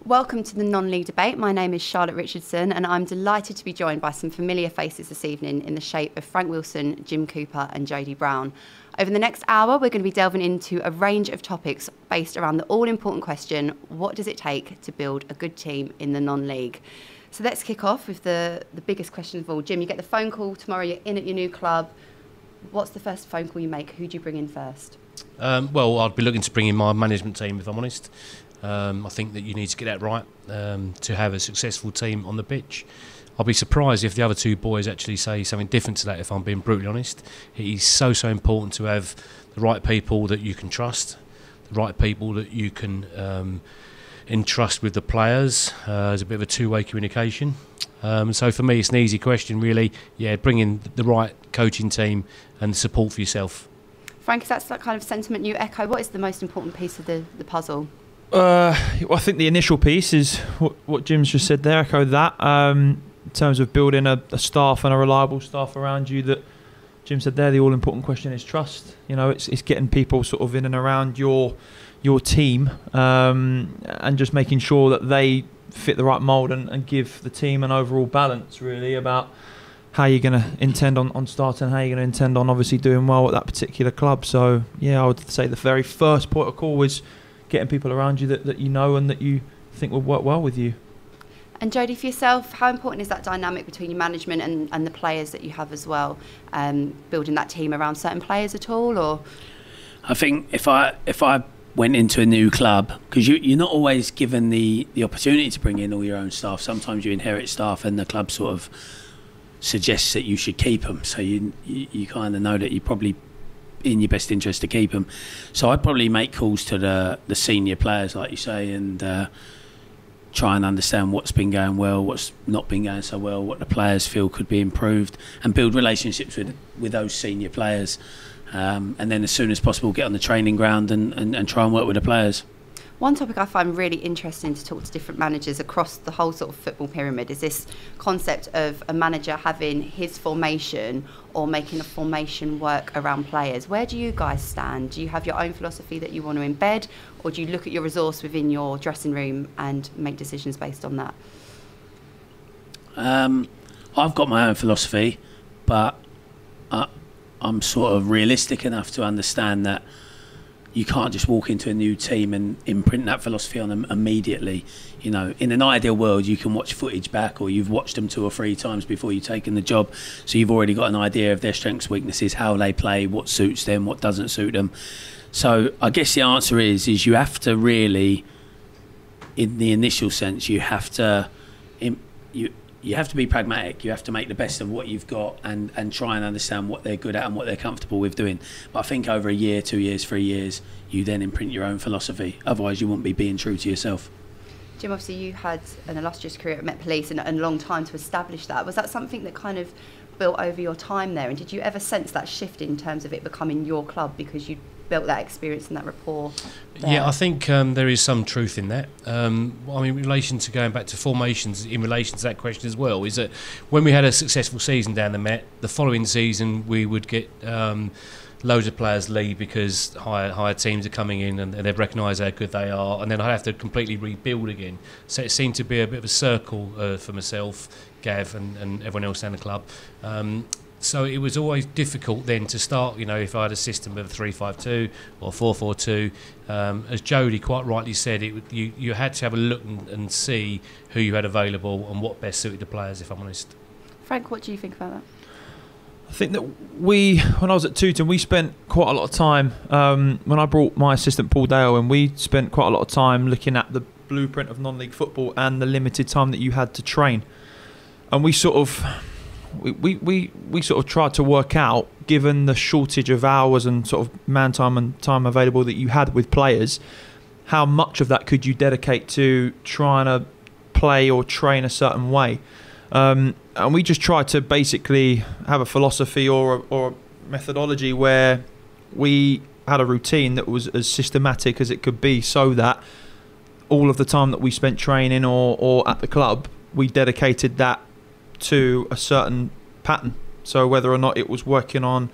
Welcome to the non-league debate. My name is Charlotte Richardson and I'm delighted to be joined by some familiar faces this evening in the shape of Frank Wilson, Jim Cooper and Jody Brown. Over the next hour, we're going to be delving into a range of topics based around the all-important question, what does it take to build a good team in the non-league? So let's kick off with the biggest question of all. Jim, you get the phone call tomorrow, you're in at your new club. What's the first phone call you make? Who do you bring in first? Well, I'd be looking to bring in my management team, if I'm honest. I think that you need to get that right to have a successful team on the pitch. I'll be surprised if the other two boys actually say something different to that, if I'm being brutally honest. It is so important to have the right people that you can trust, the right people that you can entrust with the players. There's a bit of a two-way communication. So for me, it's an easy question, really. Yeah, bring in the right coaching team and support for yourself. Frank, is that that kind of sentiment you echo? What is the most important piece of the puzzle? I think the initial piece is what Jim's just said there. Echo that in terms of building a staff and a reliable staff around you. That Jim said there. The all-important question is trust. You know, it's getting people sort of in and around your team and just making sure that they fit the right mould and give the team an overall balance. Really about how you're going to intend on starting, how you're going to intend on obviously doing well at that particular club. So yeah, I would say the very first point of call was getting people around you that you know and that you think will work well with you. And Jody, for yourself, how important is that dynamic between your management and the players that you have as well? Building that team around certain players at all, or? I think if I went into a new club, because you're not always given the opportunity to bring in all your own staff. Sometimes you inherit staff and the club sort of suggests that you should keep them. So you kind of know that you probably in your best interest to keep them. So I'd probably make calls to the senior players, like you say, and try and understand what's been going well, what's not been going so well, what the players feel could be improved, and build relationships with those senior players. And then as soon as possible get on the training ground and try and work with the players. One topic I find really interesting to talk to different managers across the whole sort of football pyramid is this concept of a manager having his formation or making a formation work around players. Where do you guys stand? Do you have your own philosophy that you want to embed, or do you look at your resource within your dressing room and make decisions based on that? I've got my own philosophy, but I'm sort of realistic enough to understand that you can't just walk into a new team and imprint that philosophy on them immediately. You know, in an ideal world, you can watch footage back, or you've watched them 2 or 3 times before you've taken the job. So you've already got an idea of their strengths, weaknesses, how they play, what suits them, what doesn't suit them. So I guess the answer is you have to really, in the initial sense, you have to be pragmatic. You have to make the best of what you've got and try and understand what they're good at and what they're comfortable with doing. But I think over a year, 2 years, 3 years, you then imprint your own philosophy. Otherwise, you wouldn't be being true to yourself. Jim, obviously you had an illustrious career at Met Police and a long time to establish that. Was that something that kind of built over your time there? And did you ever sense that shift in terms of it becoming your club because you built that experience and that rapport there? Yeah, I think there is some truth in that. I mean, in relation to going back to formations, in relation to that question as well, is that when we had a successful season down the Met, the following season we would get loads of players leave because higher teams are coming in and they've recognised how good they are, and then I'd have to completely rebuild again. So it seemed to be a bit of a circle for myself, Gav and everyone else down the club. So it was always difficult then to start, you know, if I had a system of 3-5-2 or 4-4-2. As Jody quite rightly said, you had to have a look and see who you had available and what best suited the players, if I'm honest. Frank, what do you think about that? I think that when I was at Tooting, we spent quite a lot of time, when I brought my assistant Paul Dale in, we spent quite a lot of time looking at the blueprint of non-league football and the limited time that you had to train. And we sort of tried to work out, given the shortage of hours and sort of man time and time available that you had with players, how much of that could you dedicate to trying to play or train a certain way. And we just tried to basically have a philosophy or a methodology where we had a routine that was as systematic as it could be, so that all of the time that we spent training or at the club, we dedicated that to a certain pattern. So whether or not it was working on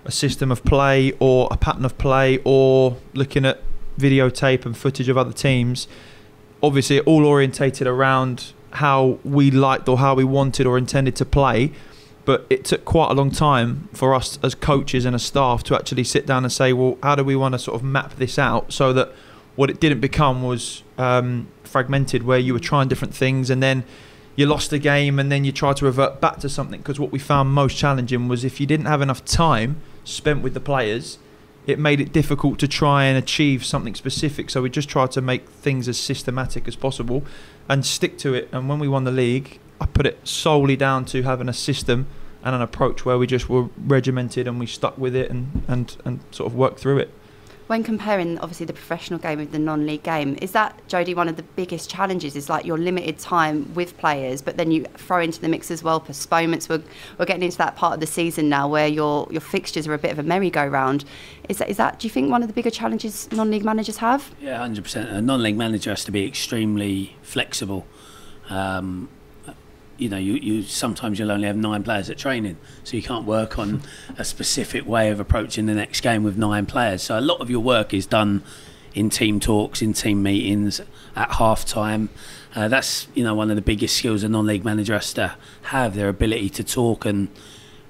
a system of play or a pattern of play or looking at videotape and footage of other teams, obviously all orientated around how we liked or how we wanted or intended to play. But it took quite a long time for us as coaches and as staff to actually sit down and say, well, how do we want to sort of map this out so that what it didn't become was fragmented, where you were trying different things and then you lost a game and then you tried to revert back to something. Because what we found most challenging was if you didn't have enough time spent with the players, it made it difficult to try and achieve something specific. So we just tried to make things as systematic as possible and stick to it. And when we won the league, I put it solely down to having a system and an approach where we just were regimented and we stuck with it and sort of worked through it. When comparing, obviously, the professional game with the non-league game, is that, Jody, one of the biggest challenges? Is like your limited time with players, but then you throw into the mix as well postponements. We're getting into that part of the season now where your fixtures are a bit of a merry-go-round. Is that, do you think, one of the bigger challenges non-league managers have? Yeah, 100%. A non-league manager has to be extremely flexible. You sometimes you'll only have 9 players at training, so you can't work on a specific way of approaching the next game with 9 players. So a lot of your work is done in team talks, in team meetings, at half time. That's one of the biggest skills a non-league manager has to have, their ability to talk and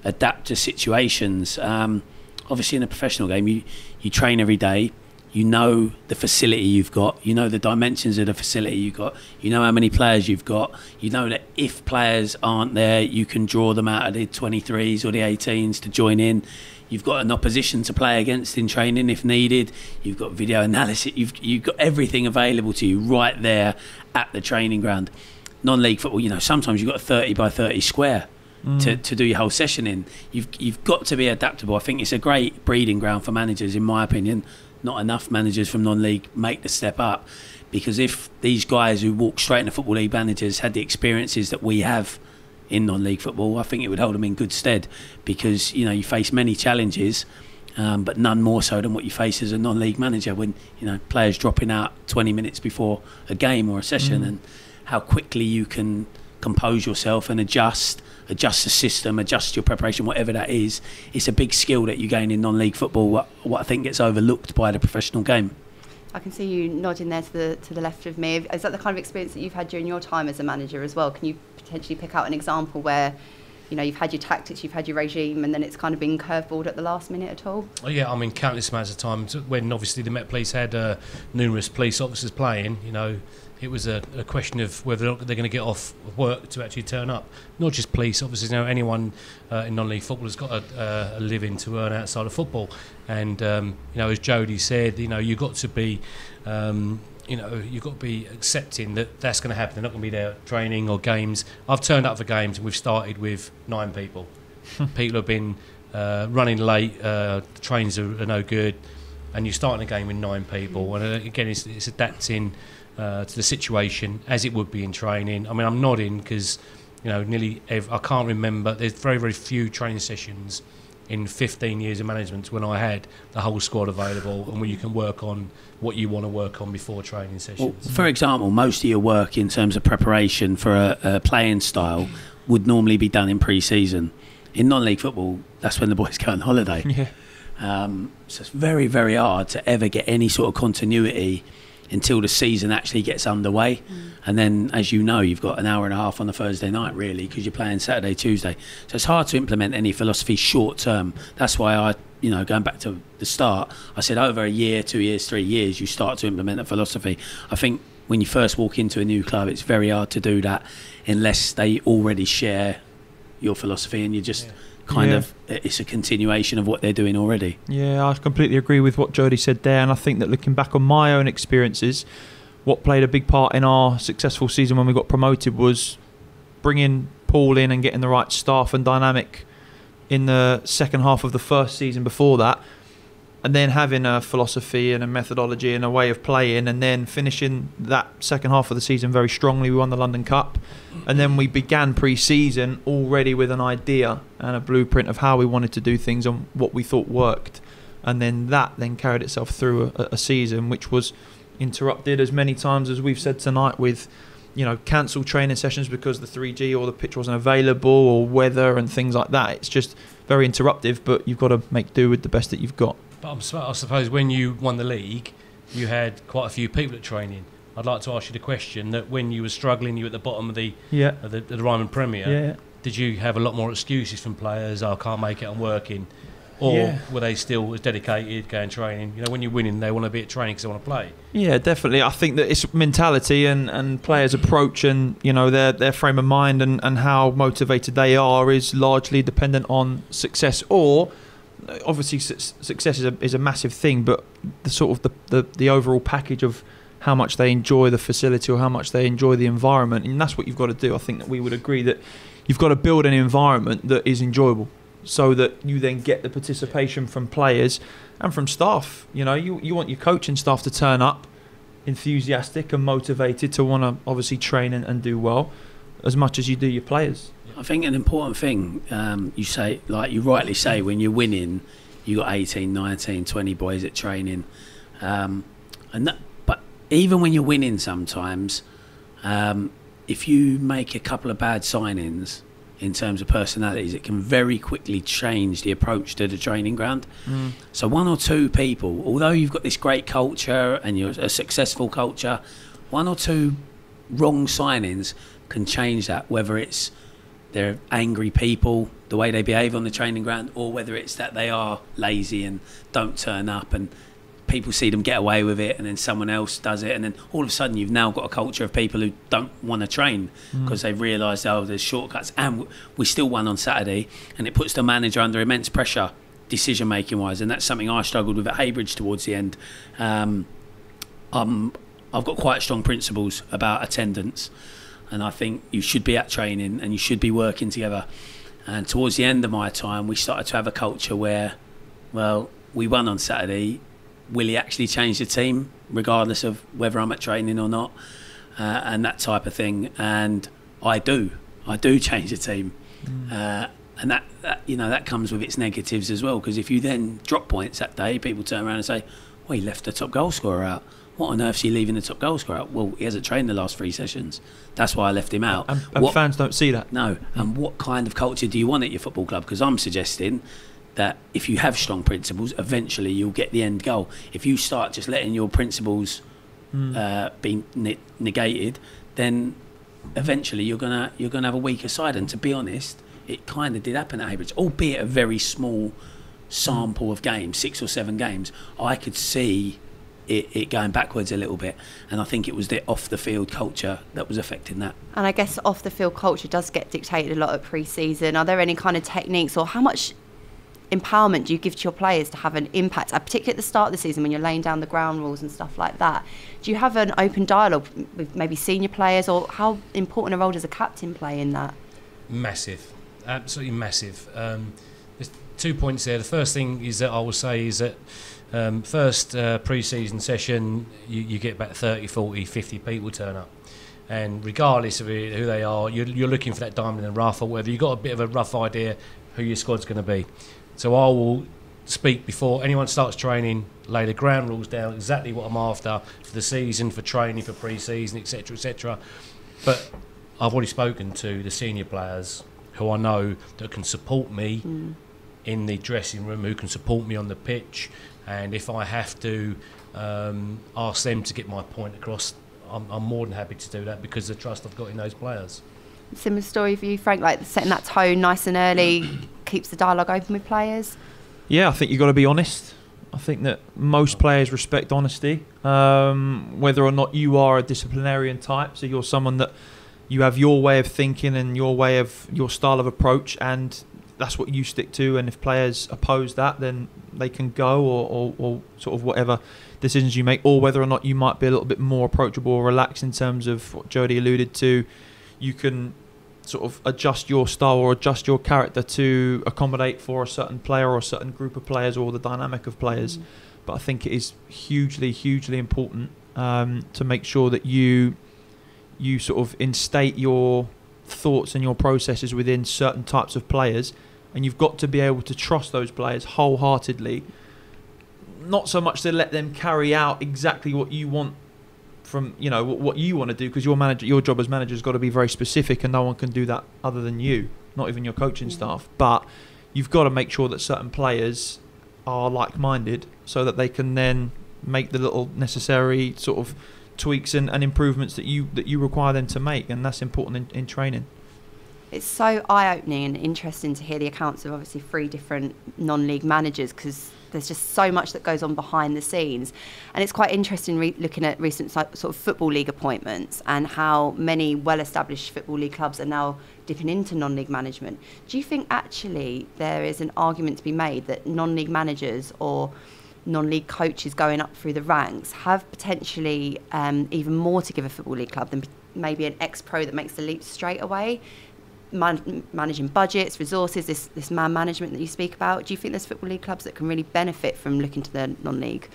adapt to situations. Obviously in a professional game you train every day. You know the facility you've got, you know the dimensions of the facility you've got, you know how many players you've got, you know that if players aren't there, you can draw them out of the 23s or the 18s to join in. You've got an opposition to play against in training if needed. You've got video analysis, you've got everything available to you right there at the training ground. Non-league football, sometimes you've got a 30 by 30 square to do your whole session in. You've got to be adaptable. I think it's a great breeding ground for managers, in my opinion. Not enough managers from non-league make the step up, because if these guys who walk straight into Football League managers had the experiences that we have in non-league football, I think it would hold them in good stead, because you face many challenges, but none more so than what you face as a non-league manager when players dropping out 20 minutes before a game or a session, and how quickly you can compose yourself and adjust the system, adjust your preparation, whatever that is. It's a big skill that you gain in non-league football, what I think gets overlooked by the professional game. I can see you nodding there to the left of me. Is that the kind of experience that you've had during your time as a manager as well? Can you potentially pick out an example where you've had your tactics, you've had your regime, and then it's kind of been curveballed at the last minute at all? Oh yeah, I mean, countless amounts of times when obviously the Met Police had numerous police officers playing, it was a question of whether they're going to get off work to actually turn up. Not just police officers, anyone in non-league football has got a living to earn outside of football. And as Jody said, you've got to be, you've got to be accepting that that's going to happen. They're not going to be there at training or games. I've turned up for games and we've started with 9 people. People have been running late. The trains are no good, and you're starting a game with 9 people. And again, it's adapting to the situation as it would be in training. I mean, I'm nodding because I can't remember. There's very, very few training sessions in 15 years of management when I had the whole squad available and where you can work on what you want to work on before training sessions. Well, for example, most of your work in terms of preparation for a playing style would normally be done in pre-season. In non-league football, that's when the boys go on holiday. Yeah. So it's very, very hard to ever get any sort of continuity until the season actually gets underway. And then, as you know, you've got an hour and a half on a Thursday night, really, because you're playing Saturday, Tuesday. So it's hard to implement any philosophy short term. That's why I, going back to the start, I said over a year, 2 years, 3 years, you start to implement a philosophy. I think when you first walk into a new club, it's very hard to do that unless they already share your philosophy and you just... it's a continuation of what they're doing already. Yeah, I completely agree with what Jody said there, and I think that looking back on my own experiences, what played a big part in our successful season when we got promoted was bringing Paul in and getting the right staff and dynamic in the second half of the first season before that, and then having a philosophy and a methodology and a way of playing, and then finishing that second half of the season very strongly. We won the London Cup, and then we began pre-season already with an idea and a blueprint of how we wanted to do things and what we thought worked, and then that then carried itself through a season which was interrupted as many times as we've said tonight with cancelled training sessions because the 3G or the pitch wasn't available or weather and things like that. It's just very interruptive, but you've got to make do with the best that you've got. But I suppose when you won the league, you had quite a few people at training. I'd like to ask you the question that when you were struggling, you were at the bottom of the Ryman Premier. Yeah. Did you have a lot more excuses from players? I can't make it, I'm working. Or were they still as dedicated, going training? You know, when you're winning, they want to be at training because they want to play. Yeah, definitely. I think that it's mentality and players' approach and, you know, their frame of mind and how motivated they are is largely dependent on success. Or, obviously, success is a massive thing, but the sort of the overall package of how much they enjoy the facility or how much they enjoy the environment. And that's what you've got to do. I think that we would agree that you've got to build an environment that is enjoyable, so that you then get the participation from players and from staff. You know, you want your coaching staff to turn up enthusiastic and motivated to want to obviously train and do well as much as you do your players. I think an important thing, you say, like you rightly say, when you're winning, you got 18, 19, 20 boys at training. But even when you're winning sometimes, if you make a couple of bad signings, in terms of personalities, it can very quickly change the approach to the training ground. So one or two people, although you've got this great culture and you're a successful culture, one or two wrong signings can change that, whether it's they're angry people, the way they behave on the training ground, or whether it's that they are lazy and don't turn up and people see them get away with it and then someone else does it, and then all of a sudden you've now got a culture of people who don't want to train because they've realised, oh, there's shortcuts. And we still won on Saturday, and it puts the manager under immense pressure decision making wise, and that's something I struggled with at Haybridge towards the end. I've got quite strong principles about attendance, and I think you should be at training and you should be working together. And towards the end of my time, we started to have a culture where, well, we won on Saturday. Will he actually change the team, regardless of whether I'm at training or not, and that type of thing? And I do change the team, and that you know, that comes with its negatives as well. Because if you then drop points that day, people turn around and say, "Well, he left the top goal scorer out. What on earth's he leaving the top goal scorer out?" Well, he hasn't trained the last 3 sessions. That's why I left him out. And fans don't see that. No. And what kind of culture do you want at your football club? Because I'm suggesting that if you have strong principles, eventually you'll get the end goal. If you start just letting your principles be negated, then eventually you're gonna have a weaker side. And to be honest, it kind of did happen at Haybridge, albeit a very small sample of games, 6 or 7 games. I could see it going backwards a little bit, and I think it was the off the field culture that was affecting that. And I guess off the field culture does get dictated a lot at pre-season. Are there any kind of techniques, or how much empowerment do you give to your players to have an impact, particularly at the start of the season when you're laying down the ground rules and stuff like that? Do you have an open dialogue with maybe senior players, or how important a role does a captain play in that? Massive, absolutely massive. There's 2 points there. The first thing is that I will say is that first pre-season session you get about 30, 40, 50 people turn up, and regardless of who they are, you're looking for that diamond in the rough, or whether you've got a bit of a rough idea who your squad's going to be. So I will speak before anyone starts training, lay the ground rules down, exactly what I'm after for the season, for training, for pre-season, etc., etc. But I've already spoken to the senior players who I know that can support me in the dressing room, who can support me on the pitch, and if I have to ask them to get my point across, I'm more than happy to do that because of the trust I've got in those players. Similar story for you, Frank, like setting that tone nice and early keeps the dialogue open with players? Yeah, I think you've got to be honest. I think that most players respect honesty, whether or not you are a disciplinarian type, so you're someone that you have your way of thinking and your style of approach, and that's what you stick to. And if players oppose that, then they can go or sort of whatever decisions you make, or whether or not you might be a little bit more approachable or relaxed in terms of what Jody alluded to. You can sort of adjust your style or adjust your character to accommodate for a certain player or a certain group of players or the dynamic of players. But I think it is hugely, hugely important to make sure that you sort of instate your thoughts and your processes within certain types of players, and you've got to be able to trust those players wholeheartedly, not so much to let them carry out exactly what you want from, you know, what you want to do, because your job as manager has got to be very specific, and no one can do that other than you, not even your coaching staff. But you've got to make sure that certain players are like-minded so that they can then make the little necessary sort of tweaks and improvements that you require them to make, and that's important in training. It's so eye-opening and interesting to hear the accounts of obviously 3 different non-league managers, because there's just so much that goes on behind the scenes. And it's quite interesting looking at recent sort of Football League appointments and how many well-established Football League clubs are now dipping into non-league management. Do you think actually there is an argument to be made that non-league managers or non-league coaches going up through the ranks have potentially even more to give a Football League club than maybe an ex-pro that makes the leap straight away? Managing budgets, resources, this man management that you speak about. Do you think there's Football League clubs that can really benefit from looking to the non-league?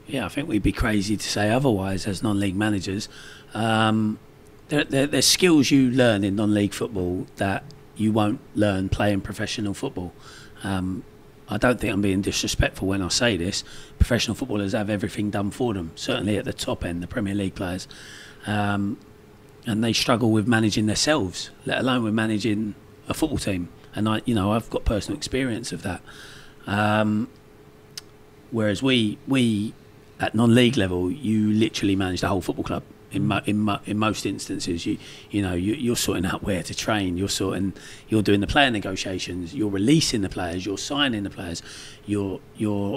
Yeah, I think we'd be crazy to say otherwise as non-league managers. There's skills you learn in non-league football that you won't learn playing professional football. I don't think I'm being disrespectful when I say this. Professional footballers have everything done for them, certainly at the top end, the Premier League players. And they struggle with managing themselves, let alone with managing a football team. And I've got personal experience of that. Whereas we at non-league level, you literally manage the whole football club. In most instances, you're sorting out where to train. You're doing the player negotiations. You're releasing the players. You're signing the players. You're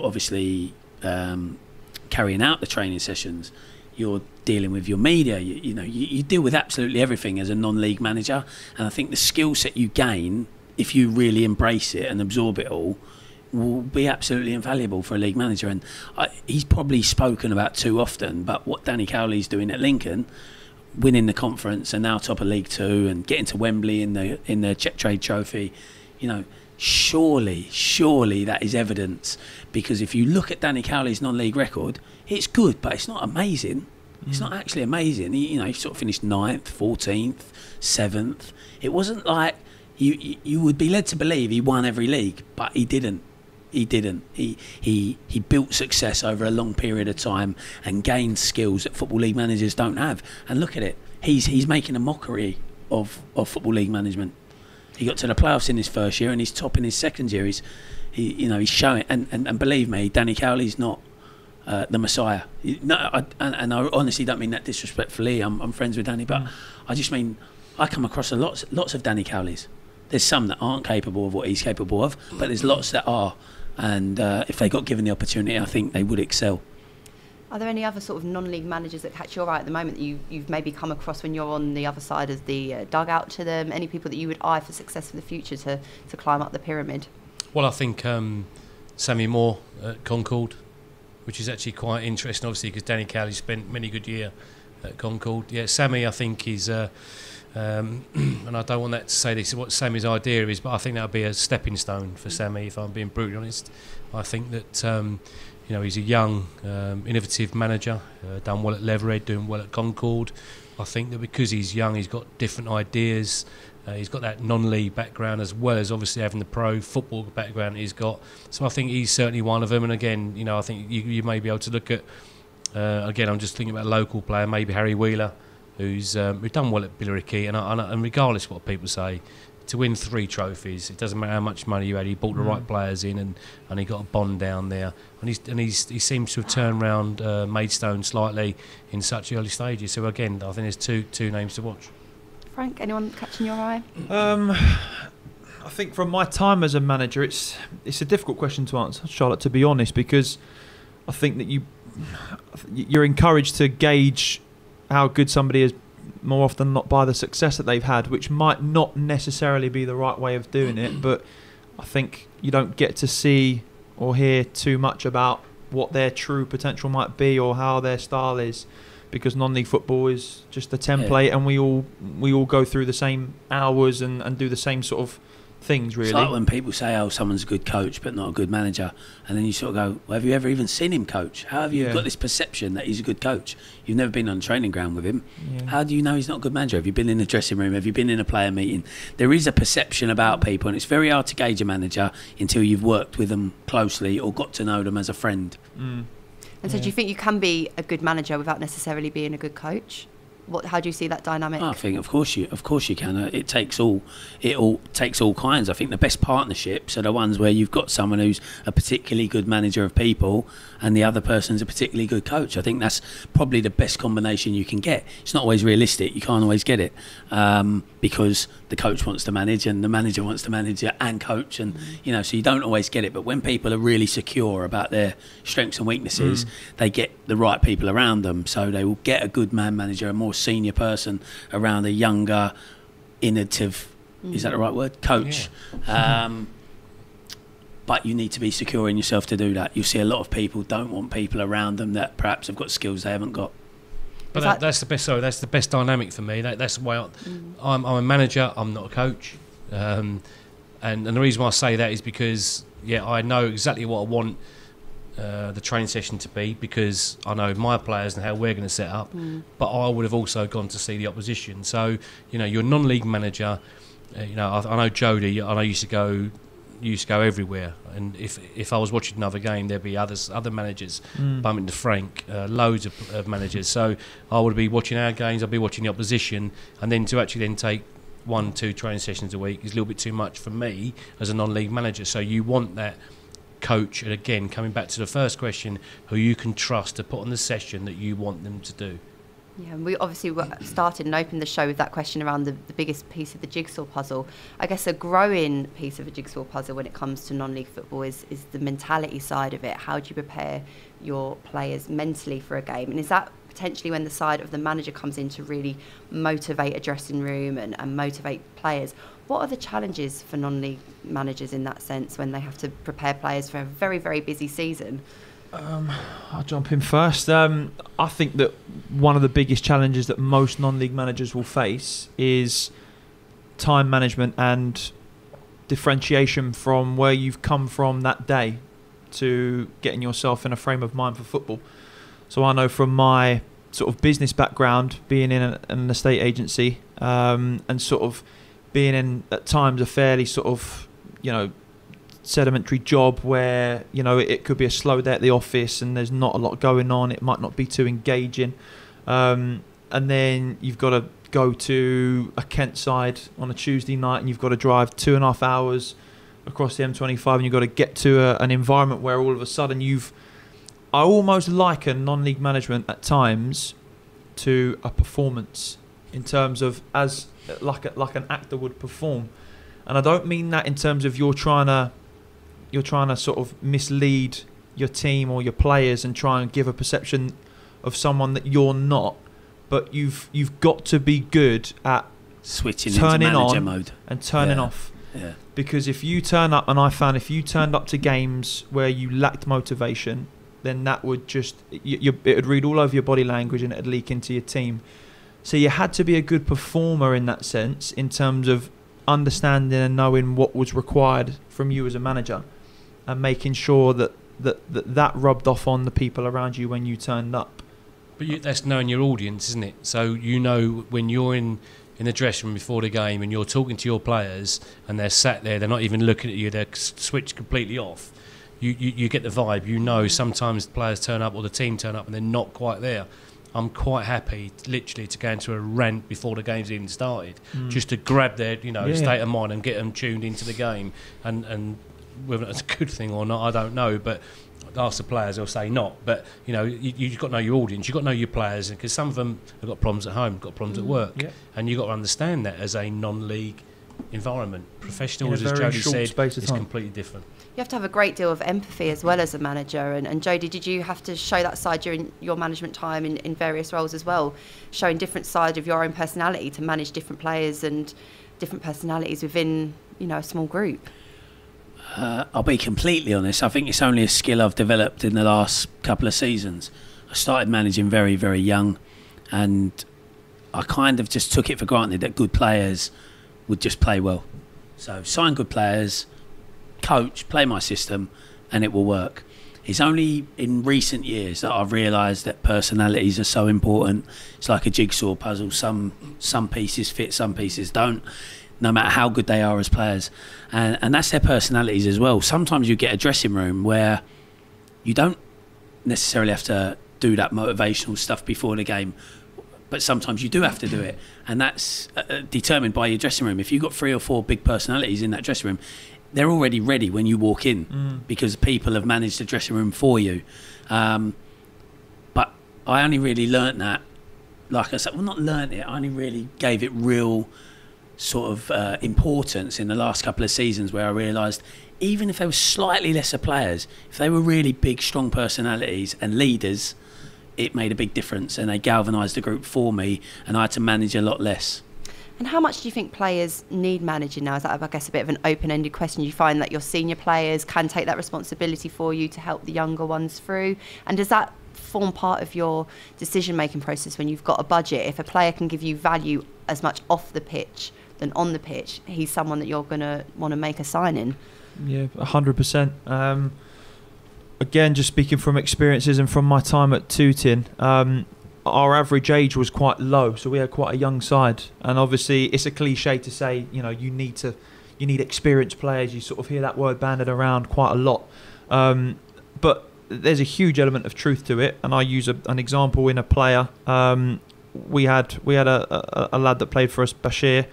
obviously carrying out the training sessions. You're dealing with your media. You deal with absolutely everything as a non-league manager. And I think the skill set you gain, if you really embrace it and absorb it all, will be absolutely invaluable for a league manager. And he's probably spoken about too often, but what Danny Cowley's doing at Lincoln, winning the conference and now top of League Two and getting to Wembley in the Czech Trade Trophy, surely that is evidence. Because if you look at Danny Cowley's non-league record, it's good, but it's not amazing. It's not actually amazing. He sort of finished 9th, 14th, 7th. It wasn't like you would be led to believe he won every league, but he didn't. He built success over a long period of time and gained skills that Football League managers don't have. And look at it. He's making a mockery of Football League management. He got to the playoffs in his first year and he's top in his second year. He's showing, and believe me, Danny Cowley's not the Messiah. I honestly don't mean that disrespectfully. I'm friends with Danny, but I just mean I come across lots of Danny Cowleys. There's some that aren't capable of what he's capable of, but there's lots that are. And if they got given the opportunity, I think they would excel. Are there any other sort of non-league managers that catch your eye at the moment that you've maybe come across when you're on the other side of the dugout to them? Any people that you would eye for success for the future to climb up the pyramid? Well, I think Sammy Moore at Concord, which is actually quite interesting, obviously, because Danny Cowley spent many good year at Concord. Yeah, Sammy, I think, is... and I don't want that to say this is what Sammy's idea is, but I think that would be a stepping stone for Sammy, if I'm being brutally honest. I think that he's a young, innovative manager, done well at Leverhead, doing well at Concord. I think that because he's young, he's got different ideas. He's got that non-league background as well as obviously having the pro football background he's got. So I think he's certainly one of them. And again, I think you may be able to look at, again, I'm just thinking about a local player, maybe Harry Wheeler, who's done well at Billericay, and regardless of what people say, to win 3 trophies, it doesn't matter how much money you had. He brought the right players in, and he got a bond down there, and he seems to have turned around Maidstone slightly in such early stages. So again, I think there's two names to watch. Frank, anyone catching your eye? I think from my time as a manager, it's a difficult question to answer, Charlotte, to be honest, because I think that you're encouraged to gauge how good somebody is more often than not by the success that they've had, which might not necessarily be the right way of doing it, but I think you don't get to see or hear too much about what their true potential might be or how their style is, because non-league football is just a template, and we all go through the same hours and do the same sort of things, really. It's like when people say, oh, someone's a good coach but not a good manager, and then you sort of go, well, have you ever even seen him coach? How have you got this perception that he's a good coach? You've never been on a training ground with him. How do you know he's not a good manager? Have you been in the dressing room? Have you been in a player meeting? There is a perception about people, and it's very hard to gauge a manager until you've worked with them closely or got to know them as a friend. And so do you think you can be a good manager without necessarily being a good coach? How do you see that dynamic? I think, of course you can. It all takes all kinds. I think the best partnerships are the ones where you've got someone who's a particularly good manager of people, and the other person's a particularly good coach. I think that's probably the best combination you can get. It's not always realistic. You can't always get it because the coach wants to manage and the manager wants to manage and coach, and so you don't always get it. But when people are really secure about their strengths and weaknesses, they get the right people around them. So they will get a good man manager, a more senior person around a younger, innovative, is that the right word? Coach. Yeah. But you need to be secure in yourself to do that. You see a lot of people don't want people around them that perhaps have got skills they haven't got. But that's the best. Sorry, that's the best dynamic for me. That's the way I'm a manager. I'm not a coach, and the reason why I say that is because I know exactly what I want the training session to be, because I know my players and how we're going to set up. But I would have also gone to see the opposition. So you're a non-league manager. I know Jody. I know used to go everywhere, and if I was watching another game, there'd be other managers bumping into Frank, loads of managers. So I would be watching our games, I'd be watching the opposition, and then to actually then take 1-2 training sessions a week is a little bit too much for me as a non-league manager. So you want that coach, and again, coming back to the first question, who you can trust to put on the session that you want them to do. Yeah, we obviously started and opened the show with that question around the biggest piece of the jigsaw puzzle. I guess a growing piece of a jigsaw puzzle when it comes to non-league football is the mentality side of it. How do you prepare your players mentally for a game? And is that potentially when the side of the manager comes in to really motivate a dressing room and motivate players? What are the challenges for non-league managers in that sense when they have to prepare players for a very, very busy season? I'll jump in first. I think that one of the biggest challenges that most non-league managers will face is time management and differentiation from where you've come from that day to getting yourself in a frame of mind for football. So I know from my sort of business background, being in an estate agency, and sort of being in at times a fairly sort of sedimentary job where it could be a slow day at the office and there's not a lot going on, it might not be too engaging, and then you've got to go to a Kent side on a Tuesday night and you've got to drive 2.5 hours across the M25 and you've got to get to an environment where all of a sudden I almost liken non-league management at times to a performance in terms of as like an actor would perform, and I don't mean that in terms of you're trying to sort of mislead your team or your players and try and give a perception of someone that you're not, but you've got to be good at switching turning into manager on mode and turning off. Yeah. Because if you turn up, and I found if you turned up to games where you lacked motivation, then that would just it would read all over your body language and it'd leak into your team. So you had to be a good performer in that sense, in terms of understanding and knowing what was required from you as a manager, and making sure that rubbed off on the people around you when you turned up. But that's knowing your audience, isn't it? So when you're in the dressing room before the game and you're talking to your players and they're sat there, they're not even looking at you, they're switched completely off. You get the vibe. Sometimes players turn up or the team turn up and they're not quite there. I'm quite happy, literally, to go into a rant before the game's even started, just to grab their, state of mind and get them tuned into the game. And whether that's a good thing or not, I don't know. But ask the players, they'll say not. But you've got to know your audience, you've got to know your players, because some of them have got problems at home, got problems at work, and you've got to understand that as a non-league environment. Professionals, as Jody said, is completely different. You have to have a great deal of empathy as well as a manager. And Jody, did you have to show that side during your management time in various roles as well, showing different sides of your own personality to manage different players and different personalities within a small group? I'll be completely honest. I think it's only a skill I've developed in the last couple of seasons. I started managing very, very young, and I kind of just took it for granted that good players would just play well. So sign good players, coach, play my system, and it will work. It's only in recent years that I've realised that personalities are so important. It's like a jigsaw puzzle. Some pieces fit, some pieces don't, no matter how good they are as players. And that's their personalities as well. Sometimes you get a dressing room where you don't necessarily have to do that motivational stuff before the game. but sometimes you do have to do it, and that's determined by your dressing room. If you've got 3 or 4 big personalities in that dressing room, they're already ready when you walk in because people have managed the dressing room for you. But I only really learnt that, like I said, well, not learnt it, I only really gave it real sort of importance in the last couple of seasons, where I realised even if they were slightly lesser players, if they were really big, strong personalities and leaders, it made a big difference, and they galvanised the group for me, and I had to manage a lot less. And how much do you think players need managing now? Is that, I guess, a bit of an open-ended question? Do you find that your senior players can take that responsibility for you to help the younger ones through? And does that form part of your decision-making process when you've got a budget? If a player can give you value as much off the pitch than on the pitch, he's someone that you're going to want to make a sign-in? Yeah, 100%. Again, just speaking from experiences and from my time at Tooting, our average age was quite low, so we had quite a young side. And obviously, it's a cliche to say, you know, you need experienced players. You sort of hear that word banded around quite a lot, but there's a huge element of truth to it. And I use an example in a player. We had a lad that played for us, Bashir,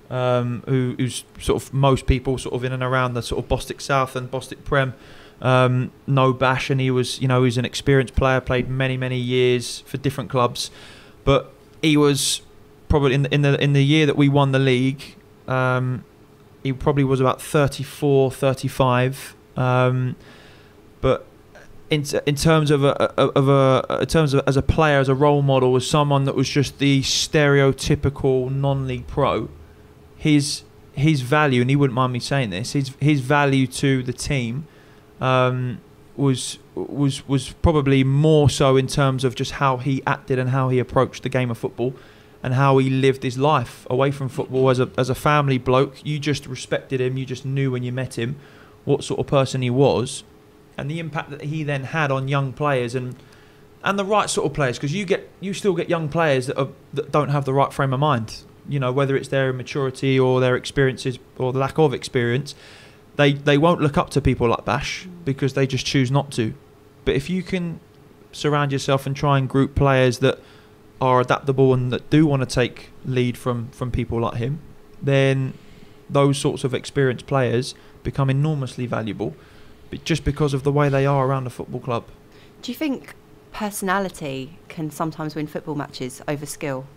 who's sort of most people sort of in and around the sort of Bostik South and Bostik Prem. No Bash, and he was, you know, he's an experienced player, played many years for different clubs, but he was probably in the year that we won the league, he probably was about 34, 35, but in terms of as a player, as a role model, as someone that was just the stereotypical non-league pro, his value, and he wouldn't mind me saying this, his value to the team was probably more so in terms of just how he acted and how he approached the game of football and how he lived his life away from football as a family bloke. You just respected him, you just knew when you met him what sort of person he was, and the impact that he then had on young players and the right sort of players, because you still get young players that don't have the right frame of mind, you know, whether it's their immaturity or their experiences or the lack of experience. They won't look up to people like Bash because they just choose not to. But if you can surround yourself and try and group players that are adaptable and that do want to take lead from people like him, then those sorts of experienced players become enormously valuable, but just because of the way they are around a football club. Do you think personality can sometimes win football matches over skill?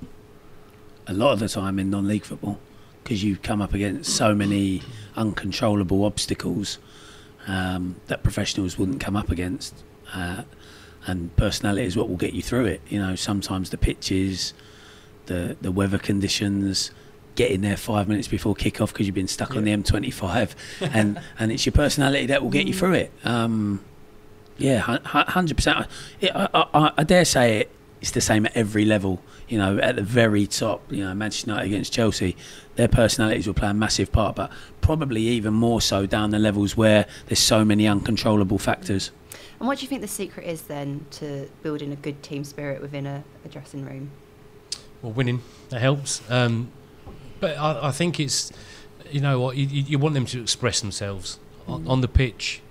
A lot of the time in non-league football, because you come up against so many uncontrollable obstacles that professionals wouldn't come up against, and personality is what will get you through it. You know, sometimes the pitches, the weather conditions, getting there 5 minutes before kick-off because you've been stuck on the M25, and it's your personality that will get you through it. 100%. I dare say it's the same at every level. You know, at the very top, you know, Manchester United against Chelsea, their personalities will play a massive part, but probably even more so down the levels where there's so many uncontrollable factors. And what do you think the secret is then to building a good team spirit within a dressing room? Well, winning, that helps. But I think it's, you know what, you want them to express themselves on the pitch,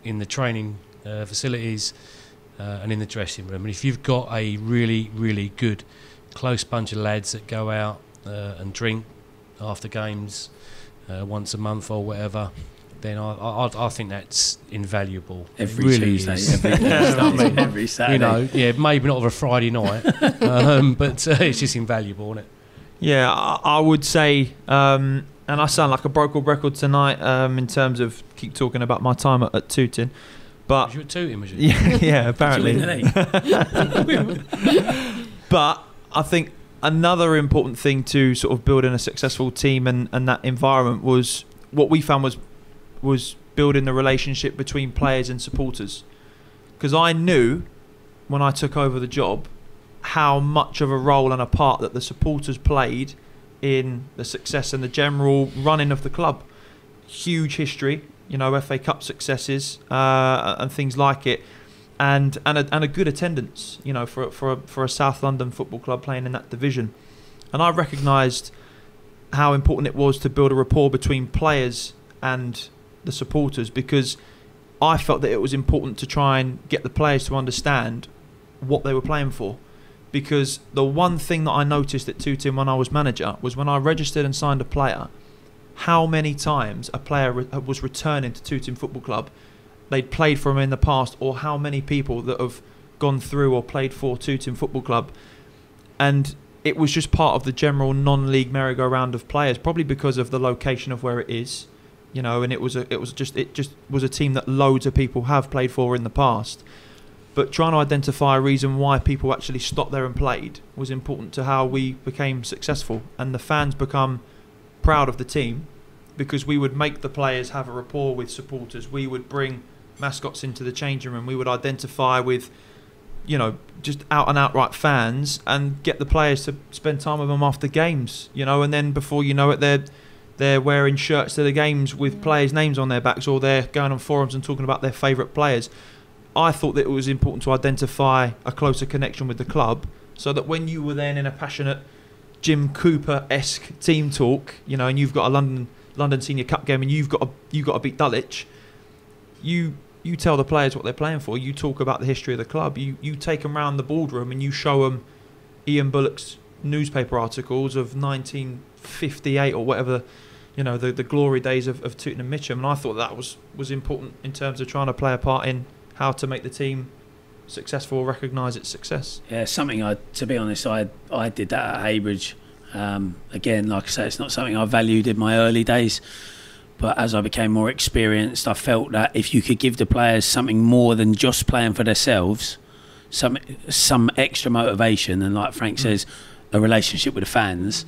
in the training facilities, and in the dressing room. And if you've got a really, really good, close bunch of lads that go out and drink after games once a month or whatever, then I think that's invaluable. Every really Tuesday, every Saturday. You know, yeah, maybe not of a Friday night, but it's just invaluable, isn't it? Yeah, I would say, and I sound like a broken record tonight in terms of keep talking about my time at Tooting. But was you at Tooting, was you? Yeah, apparently. But I think another important thing to sort of building a successful team and that environment was what we found was building the relationship between players and supporters. Because I knew when I took over the job how much of a role and a part that the supporters played in the success and the general running of the club. Huge history, you know, FA Cup successes and things like it, and a good attendance, you know, for a South London football club playing in that division. And I recognised how important it was to build a rapport between players and the supporters, because I felt that it was important to try and get the players to understand what they were playing for, because the one thing that I noticed at Tooting when I was manager was when I registered and signed a player, how many times a player was returning to Tooting Football Club, they'd played for him in the past, or how many people that have gone through or played for Tooting Football Club. And it was just part of the general non-league merry-go-round of players, probably because of the location of where it is, you know. And it just was a team that loads of people have played for in the past. But trying to identify a reason why people actually stopped there and played was important to how we became successful, and the fans become proud of the team because we would make the players have a rapport with supporters. We would bring mascots into the changing room. We would identify with, you know, just out and outright fans and get the players to spend time with them after games, you know. And then before you know it, they're wearing shirts to the games with players' names on their backs, or they're going on forums and talking about their favourite players. I thought that it was important to identify a closer connection with the club, so that when you were then in a passionate Jim Cooper-esque team talk, you know, and you've got a London Senior Cup game and you've got to beat Dulwich, you tell the players what they're playing for. You talk about the history of the club. You take them around the boardroom and you show them Ian Bullock's newspaper articles of 1958 or whatever, you know, the glory days of Tooting and Mitcham. And I thought that was important in terms of trying to play a part in how to make the team successful, recognise its success. Yeah, something to be honest, I did that at Haybridge. Again, like I say, it's not something I valued in my early days, but as I became more experienced, I felt that if you could give the players something more than just playing for themselves, some extra motivation, and like Frank says, a relationship with the fans,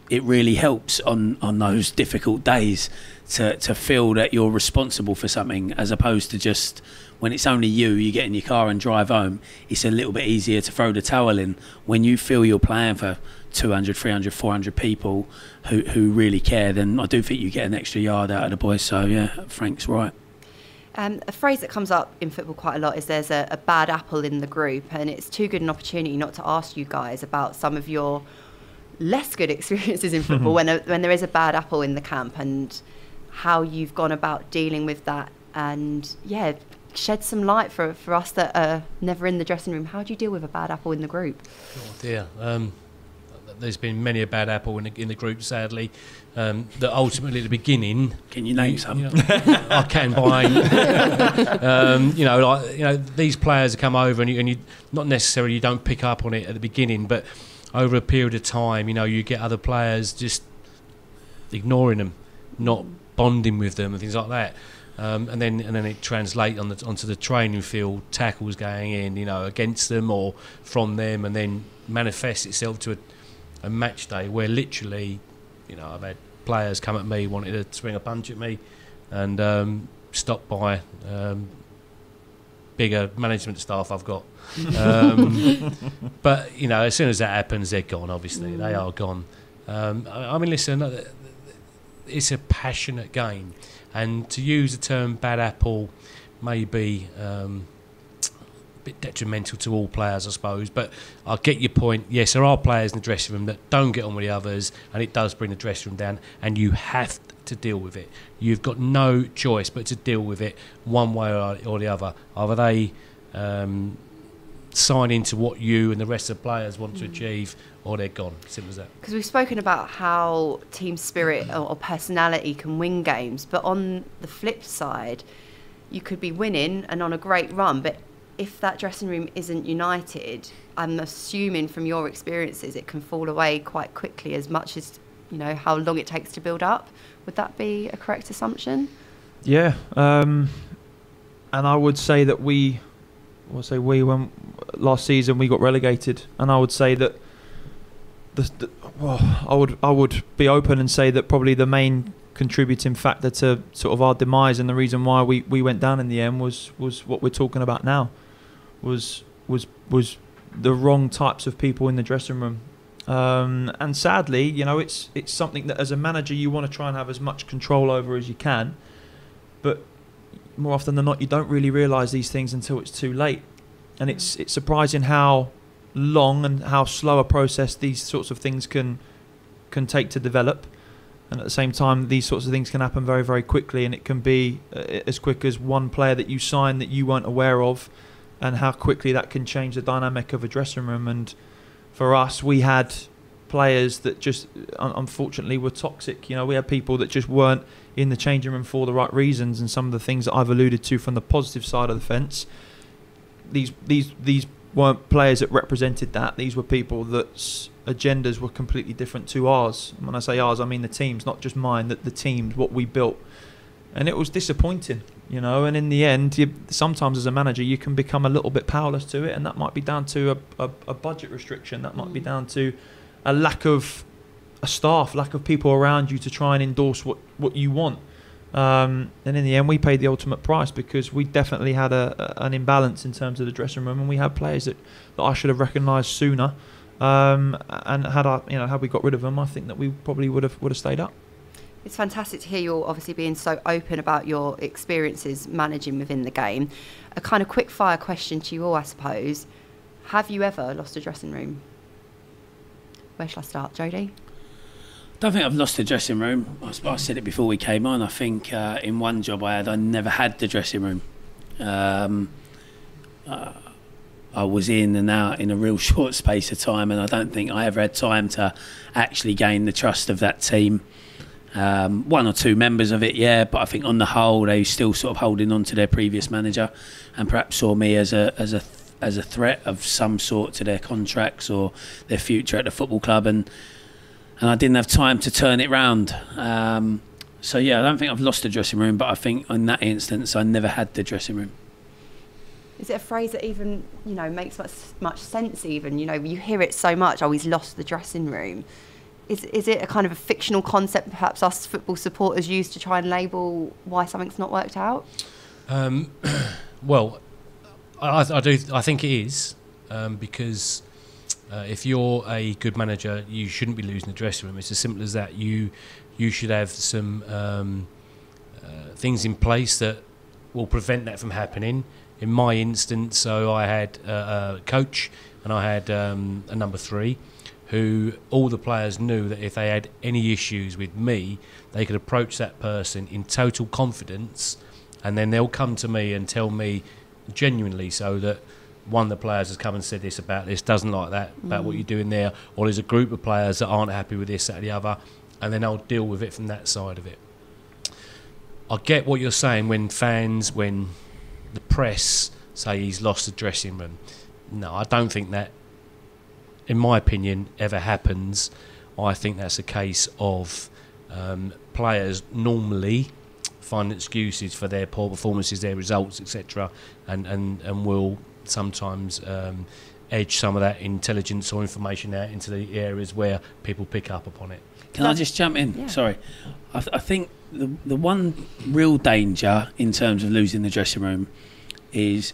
it really helps on those difficult days to feel that you're responsible for something, as opposed to just when it's only you get in your car and drive home. It's a little bit easier to throw the towel in. When you feel you're playing for 200, 300, 400 people who really care, then I do think you get an extra yard out of the boys. So yeah, Frank's right. A phrase that comes up in football quite a lot is there's a bad apple in the group, and it's too good an opportunity not to ask you guys about some of your less good experiences in football when there is a bad apple in the camp, and how you've gone about dealing with that, and shed some light for us that are never in the dressing room. How do you deal with a bad apple in the group? Oh dear. There's been many a bad apple in the group, sadly. That ultimately, at the beginning, can you name some? I can by these players come over and you not necessarily, you don't pick up on it at the beginning, but over a period of time, you get other players just ignoring them, not bonding with them and things like that. And then it translates onto the training field, tackles going in, against them or from them, and then manifests itself to a match day where literally, I've had players come at me wanting to swing a punch at me, and stopped by bigger management staff I've got. But as soon as that happens, they're gone. Obviously, they are gone. I mean, listen, it's a passionate game. And to use the term bad apple may be a bit detrimental to all players, I suppose. But I get your point. Yes, there are players in the dressing room that don't get on with the others, and it does bring the dressing room down, and you have to deal with it. You've got no choice but to deal with it one way or the other. Either they sign into what you and the rest of the players want to achieve, or they're gone. Simple as that. Because we've spoken about how team spirit or personality can win games, but on the flip side, you could be winning and on a great run, but if that dressing room isn't united, I'm assuming from your experiences it can fall away quite quickly, as much as how long it takes to build up. Would that be a correct assumption? Yeah, and I would say that when last season we got relegated, and I would say that I would be open and say that probably the main contributing factor to sort of our demise and the reason why we went down in the end was what we're talking about now, was the wrong types of people in the dressing room, and sadly, it's something that as a manager you want to try and have as much control over as you can, but more often than not you don't really realise these things until it's too late, and it's surprising how long and how slow a process these sorts of things can take to develop. And at the same time, these sorts of things can happen very, very quickly, and it can be as quick as one player that you sign that you weren't aware of and how quickly that can change the dynamic of a dressing room. And for us, we had players that just unfortunately were toxic. We had people that just weren't in the changing room for the right reasons, and some of the things that I've alluded to from the positive side of the fence, these weren't players that represented that. These were people that's agendas were completely different to ours. And when I say ours, I mean the team's, not just mine, that the team's, what we built. And it was disappointing, and in the end, sometimes as a manager, you can become a little bit powerless to it, and that might be down to a budget restriction, that might be down to a lack of a staff, lack of people around you to try and endorse what you want. And in the end, we paid the ultimate price, because we definitely had an imbalance in terms of the dressing room, and we had players that I should have recognised sooner. And had we got rid of them, I think that we probably would have stayed up. It's fantastic to hear you're obviously being so open about your experiences managing within the game. A kind of quick fire question to you all, I suppose. Have you ever lost a dressing room? Where shall I start, Jody? I don't think I've lost the dressing room. I said it before we came on. I think in one job I never had the dressing room. I was in and out in a real short space of time, and I don't think I ever had time to actually gain the trust of that team. One or two members of it, yeah, but I think on the whole they still sort of holding on to their previous manager, and perhaps saw me as a threat of some sort to their contracts or their future at the football club, and I didn't have time to turn it round. So yeah, I don't think I've lost the dressing room, but I think in that instance I never had the dressing room. Is it a phrase that even makes much sense? Even you hear it so much. Oh, he's lost the dressing room. Is it a kind of a fictional concept perhaps us football supporters use to try and label why something's not worked out? Well, I think it is, because if you're a good manager, you shouldn't be losing the dressing room. It's as simple as that. You should have some things in place that will prevent that from happening. In my instance, so I had a coach and I had a number 3 who all the players knew that if they had any issues with me, they could approach that person in total confidence, and then they'll come to me and tell me genuinely, so that one of the players has come and said this about this, doesn't like that, about what you're doing there, or there's a group of players that aren't happy with this, that, or the other, and then I'll deal with it from that side of it. I get what you're saying when the press say he's lost the dressing room. No, I don't think that, in my opinion, ever happens. I think that's a case of players normally find excuses for their poor performances, their results, etc., and will sometimes edge some of that intelligence or information out into the areas where people pick up upon it. Can I just jump in? Yeah. Sorry. I think the one real danger in terms of losing the dressing room is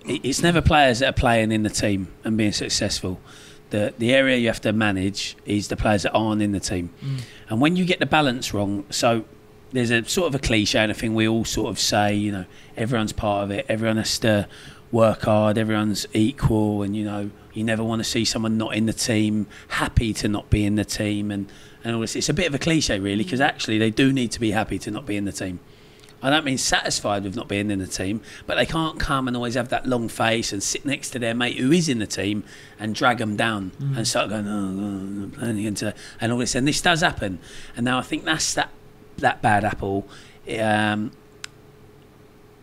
it's never players that are playing in the team and being successful. The area you have to manage is the players that aren't in the team. And when you get the balance wrong, so there's a sort of a cliche and a thing we all sort of say, everyone's part of it, everyone has to work hard, everyone's equal, and you never want to see someone not in the team happy to not be in the team, and all this. It's a bit of a cliche really, because actually they do need to be happy to not be in the team. I don't mean satisfied with not being in the team, but they can't come and always have that long face and sit next to their mate who is in the team and drag them down and start going, and all this. And this does happen. And now I think that's that bad apple. And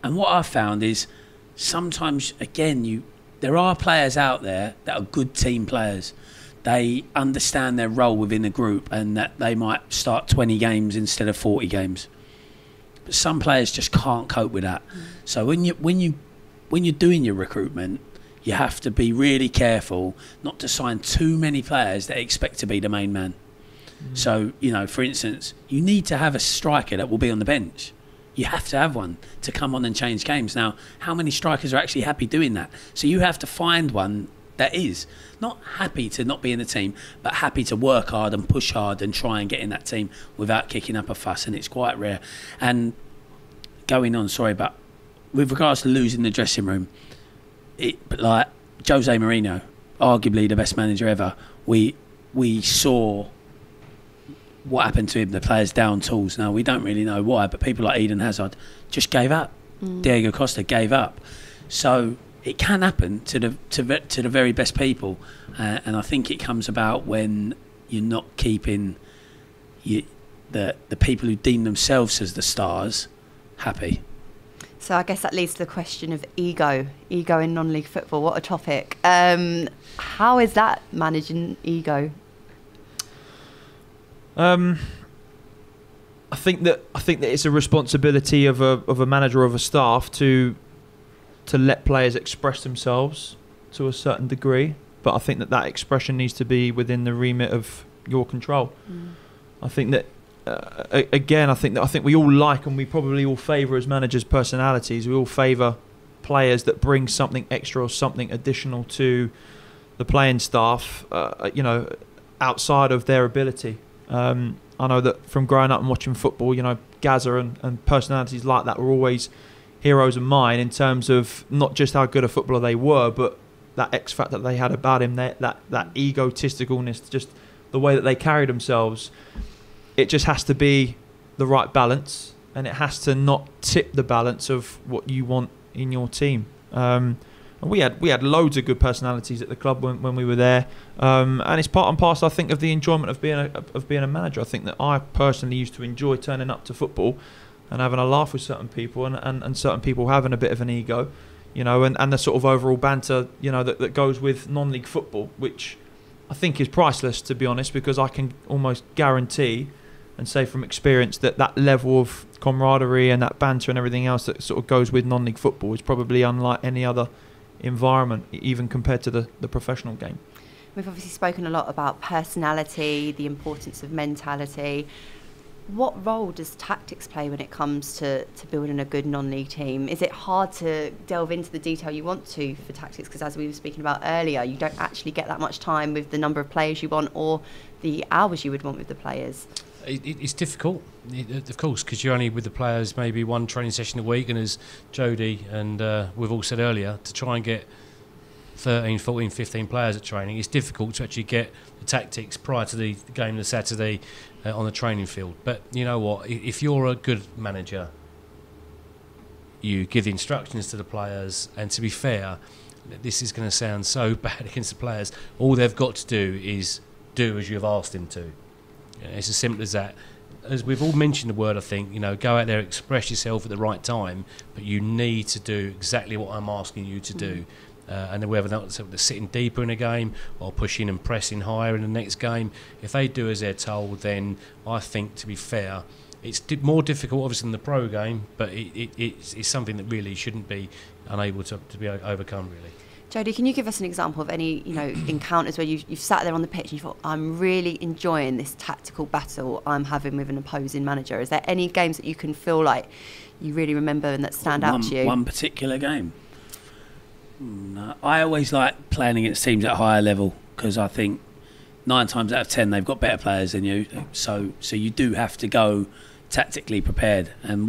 what I've found is sometimes, again, there are players out there that are good team players. They understand their role within the group, and that they might start 20 games instead of 40 games. But some players just can't cope with that. So when you're doing your recruitment, you have to be really careful not to sign too many players that expect to be the main man. So, for instance, you need to have a striker that will be on the bench. You have to have one to come on and change games. Now, how many strikers are actually happy doing that? So you have to find one that is not happy to not be in the team, but happy to work hard and push hard and try and get in that team without kicking up a fuss, and it's quite rare. And going on, sorry, but with regards to losing the dressing room, but like Jose Mourinho, arguably the best manager ever, we saw what happened to him, the players down tools. Now, we don't really know why, but people like Eden Hazard just gave up. Diego Costa gave up. So it can happen to the very best people, and I think it comes about when you're not keeping the people who deem themselves as the stars happy. So I guess that leads to the question of ego in non-league football. What a topic. How is that, managing ego? I think that it's a responsibility of a manager, of a staff to let players express themselves to a certain degree, but I think that expression needs to be within the remit of your control. I think that I think we all like, and we probably all favour as managers, personalities. We all favour players that bring something extra or something additional to the playing staff, outside of their ability. I know that from growing up and watching football, Gazza and personalities like that were always heroes of mine, in terms of not just how good a footballer they were, but that X factor that they had about him, that egotisticalness, just the way that they carried themselves. It just has to be the right balance, and it has to not tip the balance of what you want in your team. And we had loads of good personalities at the club when we were there, and it's part and parcel, I think, of the enjoyment of being a manager. I think that I personally used to enjoy turning up to football and having a laugh with certain people, and certain people having a bit of an ego, and the sort of overall banter, that goes with non-league football, which I think is priceless, to be honest, because I can almost guarantee and say from experience that level of camaraderie and that banter and everything else that sort of goes with non-league football is probably unlike any other environment, even compared to the professional game. We've obviously spoken a lot about personality, the importance of mentality. What role does tactics play when it comes to building a good non-league team? Is it hard to delve into the detail you want to for tactics? Because as we were speaking about earlier, you don't actually get that much time with the number of players you want or the hours you would want with the players. It's difficult, of course, because you're only with the players maybe one training session a week, and as Jody and we've all said earlier, to try and get 13, 14, 15 players at training, it's difficult to actually get the tactics prior to the game the Saturday on the training field. But you know what, if you're a good manager, you give the instructions to the players, and to be fair, this is going to sound so bad against the players, all they've got to do is do as you've asked them to. It's as simple as that. As we've all mentioned the word, I think, go out there, express yourself at the right time, but you need to do exactly what I'm asking you to do. And whether that's sitting deeper in a game or pushing and pressing higher in the next game, if they do as they're told, then I think, to be fair, it's more difficult obviously in the pro game, but it's something that really shouldn't be unable to be overcome, really. Jody, can you give us an example of any encounters where you've sat there on the pitch and you thought, I'm really enjoying this tactical battle I'm having with an opposing manager? Is there any games that you can feel like you really remember and that stand out to you? One particular game? No, I always like playing against teams at a higher level, because I think 9 times out of 10 they've got better players than you. So you do have to go tactically prepared. And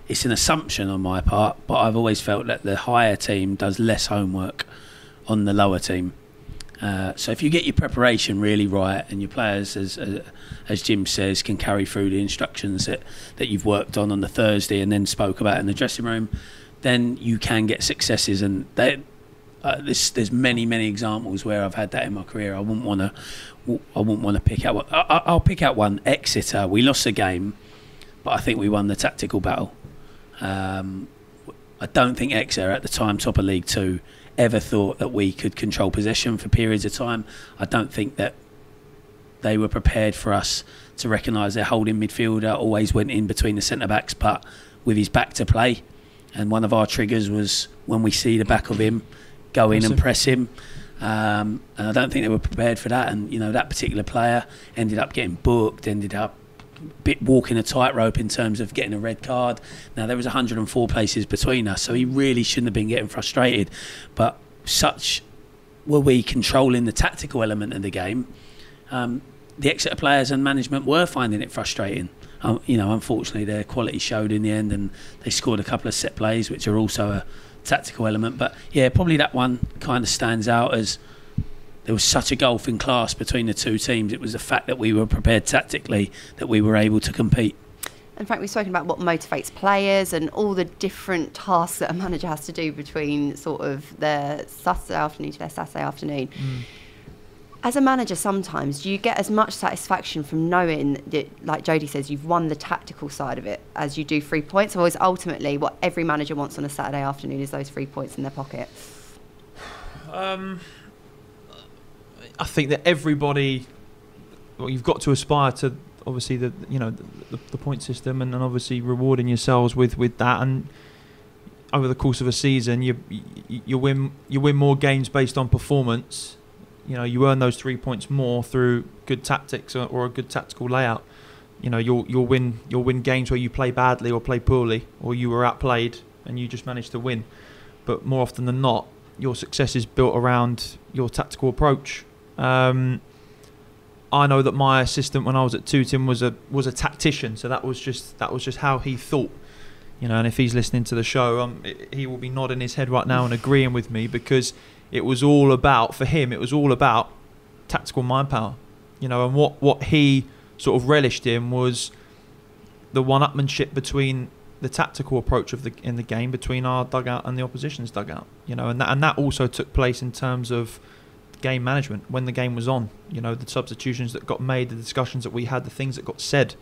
it's an assumption on my part, but I've always felt that the higher team does less homework on the lower team. So if you get your preparation really right, and your players, as Jim says, can carry through the instructions that you've worked on the Thursday and then spoke about in the dressing room, then you can get successes. And there's many examples where I've had that in my career. I wouldn't want to pick out one. I'll pick out one. Exeter. We lost a game, but I think we won the tactical battle. I don't think Exeter, at the time top of League 2, ever thought that we could control possession for periods of time. I don't think that they were prepared for us to recognise their holding midfielder always went in between the centre-backs, but with his back to play. And one of our triggers was when we see the back of him, go in and press him. And I don't think they were prepared for that. And, that particular player ended up getting booked, ended up walking a tightrope in terms of getting a red card. Now, there was 104 places between us, so he really shouldn't have been getting frustrated. But such were we controlling the tactical element of the game, the Exeter players and management were finding it frustrating. Unfortunately, their quality showed in the end, and they scored a couple of set plays, which are also a tactical element. But yeah, probably that one kind of stands out, as there was such a gulf in class between the two teams. It was the fact that we were prepared tactically that we were able to compete. And Frank, we've spoken about what motivates players and all the different tasks that a manager has to do between sort of their Saturday afternoon to their Saturday afternoon. As a manager, sometimes do you get as much satisfaction from knowing that, like Jody says, you've won the tactical side of it as you do 3 points? Or is ultimately what every manager wants on a Saturday afternoon is those 3 points in their pocket? I think that everybody, well, you've got to aspire to obviously the point system and obviously rewarding yourselves with that, and over the course of a season you win more games based on performance. You earn those 3 points more through good tactics or a good tactical layout. You'll win games where you play badly or play poorly or you were outplayed and you just managed to win. But more often than not, your success is built around your tactical approach. I know that my assistant when I was at Tooting was a tactician, so that was just how he thought. And if he's listening to the show, he will be nodding his head right now and agreeing with me, because it was all about tactical mind power. And what he sort of relished in was the one-upmanship between the tactical approach in the game between our dugout and the opposition's dugout. And that also took place in terms of game management when the game was on. The substitutions that got made, the discussions that we had, the things that got said.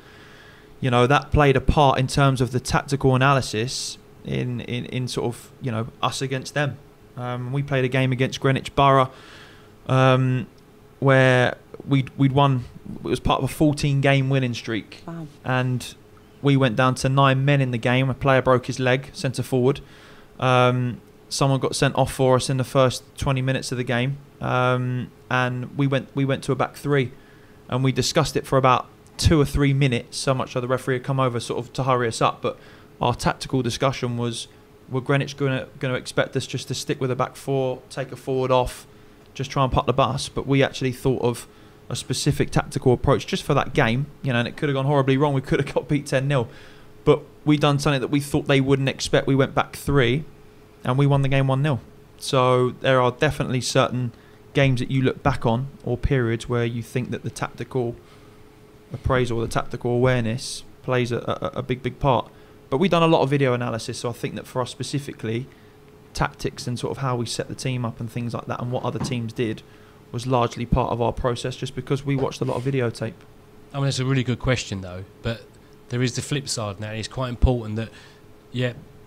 That played a part in terms of the tactical analysis in sort of us against them. We played a game against Greenwich Borough where we'd won. It was part of a 14-game winning streak. Wow. And we went down to 9 men in the game. A player broke his leg, centre forward. Someone got sent off for us in the first 20 minutes of the game, and we went to a back three, and we discussed it for about 2 or 3 minutes. So much so the referee had come over sort of to hurry us up. But our tactical discussion was: were Greenwich going to expect us just to stick with a back four, take a forward off, just try and putt the bus? But we actually thought of a specific tactical approach just for that game, and it could have gone horribly wrong. We could have got beat 10-0, but we done something that we thought they wouldn't expect. We went back 3, and we won the game 1-0. So there are definitely certain games that you look back on, or periods where you think that the tactical appraisal, the tactical awareness plays a big part. But we've done a lot of video analysis, so I think that for us specifically, tactics and sort of how we set the team up and things like that and what other teams did was largely part of our process, just because we watched a lot of videotape. I mean, that's a really good question though, but there is the flip side now. It's quite important that,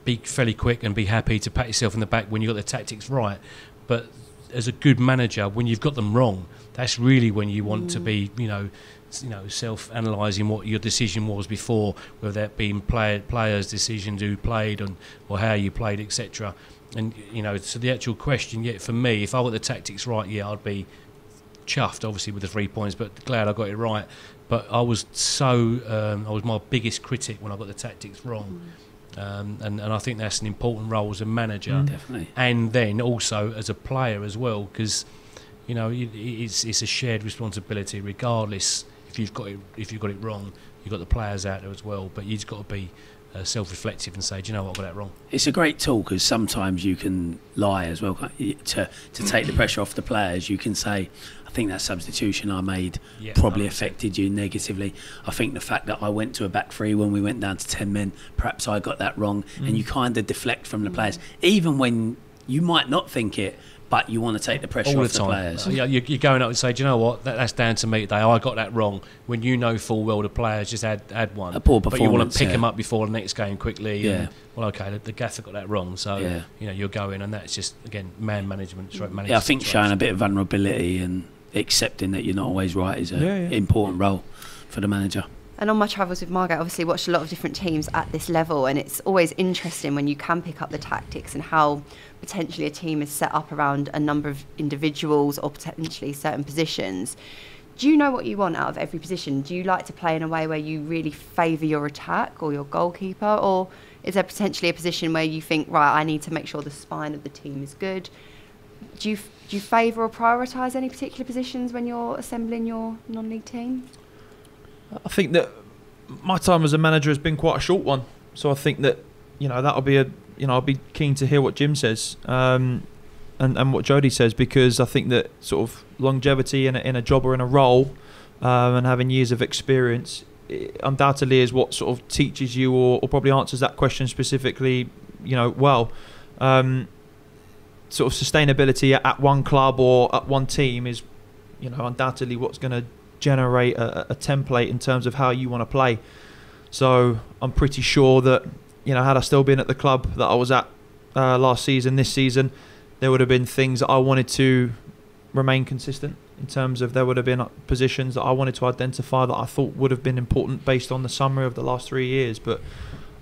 be fairly quick and be happy to pat yourself on the back when you've got the tactics right. But as a good manager, when you've got them wrong, that's really when you want to be, self-analysing what your decision was before, whether that being players' decisions, who played or how you played, etc. And so the actual question, for me, if I got the tactics right, I'd be chuffed, obviously, with the 3 points, but glad I got it right. But I was I was my biggest critic when I got the tactics wrong. And I think that's an important role as a manager, definitely, and then also as a player as well, because it's a shared responsibility. Regardless, if you've got it wrong, you've got the players out there as well. But you've got to be self-reflective and say, do you know what, I got that wrong. It's a great tool, because sometimes you can lie as well to take the pressure off the players. You can say, I think that substitution I made probably affected you negatively. I think the fact that I went to a back three when we went down to 10 men, perhaps I got that wrong. And you kind of deflect from the players, even when you might not think it, but you want to take the pressure off the players. You're going up and say, do you know what, that's down to me today. I got that wrong. When you know full well the players just had one. A poor performance. But you want to pick them up before the next game quickly. Yeah. And, well, okay, the gaffer got that wrong. So, you're going, and that's just, again, man management. Yeah, I think showing a bit of vulnerability and accepting that you're not always right is an important role for the manager. And on my travels with Margate, obviously watched a lot of different teams at this level, and it's always interesting when you can pick up the tactics and how potentially a team is set up around a number of individuals or potentially certain positions. Do you know what you want out of every position? Do you like to play in a way where you really favour your attack or your goalkeeper, or is there potentially a position where you think, right, I need to make sure the spine of the team is good? Do you favour or prioritise any particular positions when you're assembling your non-league team? I think that my time as a manager has been quite a short one, so I think that that'll be I'll be keen to hear what Jim says and what Jody says, because I think that sort of longevity in a job or in a role and having years of experience undoubtedly is what sort of teaches you or probably answers that question specifically, well. Sort of sustainability at one club or at one team is, undoubtedly what's going to generate a template in terms of how you want to play. So I'm pretty sure that, had I still been at the club that I was at last season, this season, there would have been things that I wanted to remain consistent in terms of there would have been positions that I wanted to identify that I thought would have been important based on the summary of the last 3 years. But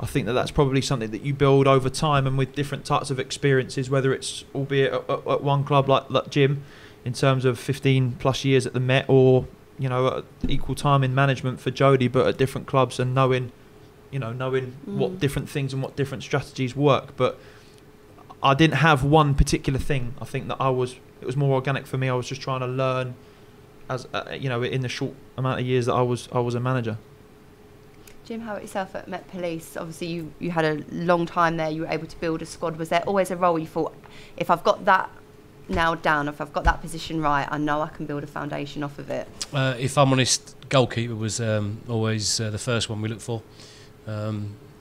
I think that that's probably something that you build over time and with different types of experiences, whether it's albeit at one club like Jim in terms of 15 plus years at the Met, or at equal time in management for Jody, but at different clubs, and knowing what different things and what different strategies work. But I didn't have one particular thing. I think that it was more organic for me. I was just trying to learn as in the short amount of years that I was a manager. Jim, how about yourself at Met Police? Obviously, you had a long time there. You were able to build a squad. Was there always a role you thought, if I've got that nailed down, if I've got that position right, I know I can build a foundation off of it? If I'm honest, goalkeeper was always the first one we looked for.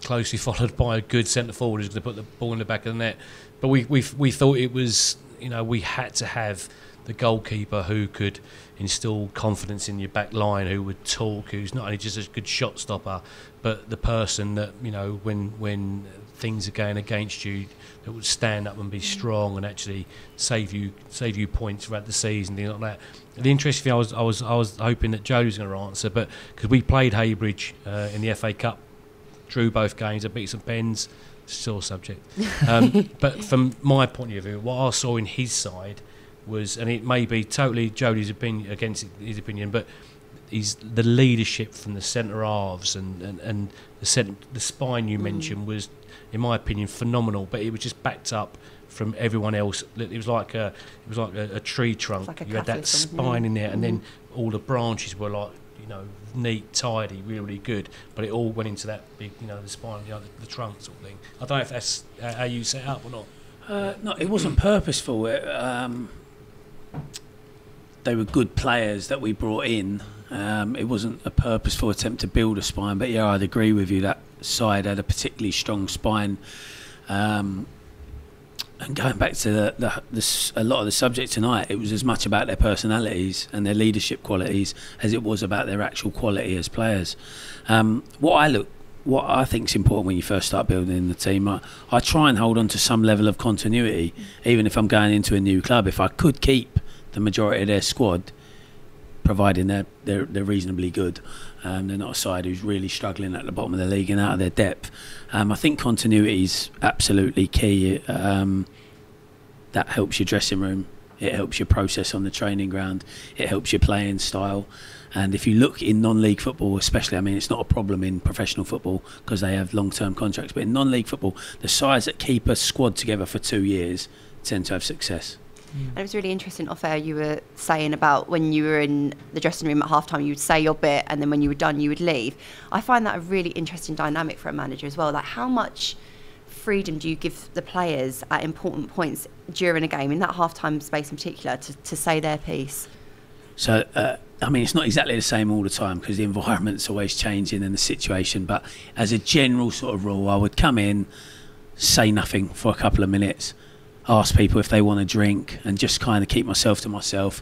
Closely followed by a good centre forward who's going to put the ball in the back of the net. But we thought it was, we had to have the goalkeeper who could instill confidence in your back line, who would talk, who's not only just a good shot stopper, but the person that, when things are going against you, that would stand up and be strong and actually save you points throughout the season, things like that. The interesting thing, I was hoping that Jody was going to answer, but because we played Haybridge in the FA Cup, drew both games, I beat some pens, still a subject. But from my point of view, what I saw in his side was, and it may be totally Jody's opinion against his opinion, but he's the leadership from the centre halves and the spine you mentioned was, in my opinion, phenomenal. But it was just backed up from everyone else. It was like a tree trunk. Like you had that spine in there, and then all the branches were like, neat, tidy, really, really good. But it all went into that big, the spine, the trunk sort of thing. I don't know if that's how you set up or not. No, it wasn't purposeful. They were good players that we brought in. It wasn't a purposeful attempt to build a spine, but yeah, I'd agree with you. That side had a particularly strong spine. And going back to a lot of the subject tonight, it was as much about their personalities and their leadership qualities as it was about their actual quality as players. What I think is important when you first start building the team, I try and hold on to some level of continuity, even if I'm going into a new club. If I could keep the majority of their squad, providing they're reasonably good, they're not a side who's really struggling at the bottom of the league and out of their depth. I think continuity is absolutely key. That helps your dressing room, it helps your process on the training ground, it helps your playing style. And if you look in non-league football especially, it's not a problem in professional football because they have long-term contracts, but in non-league football, the sides that keep a squad together for 2 years tend to have success. And it was really interesting off air, you were saying about when you were in the dressing room at half-time, you would say your bit, and then when you were done, you would leave. I find that a really interesting dynamic for a manager as well. Like, how much freedom do you give the players at important points during a game, in that half-time space in particular, to say their piece? So, it's not exactly the same all the time because the environment's always changing and the situation, but as a general sort of rule, I would come in, say nothing for a couple of minutes, ask people if they want a drink, and just kind of keep myself to myself.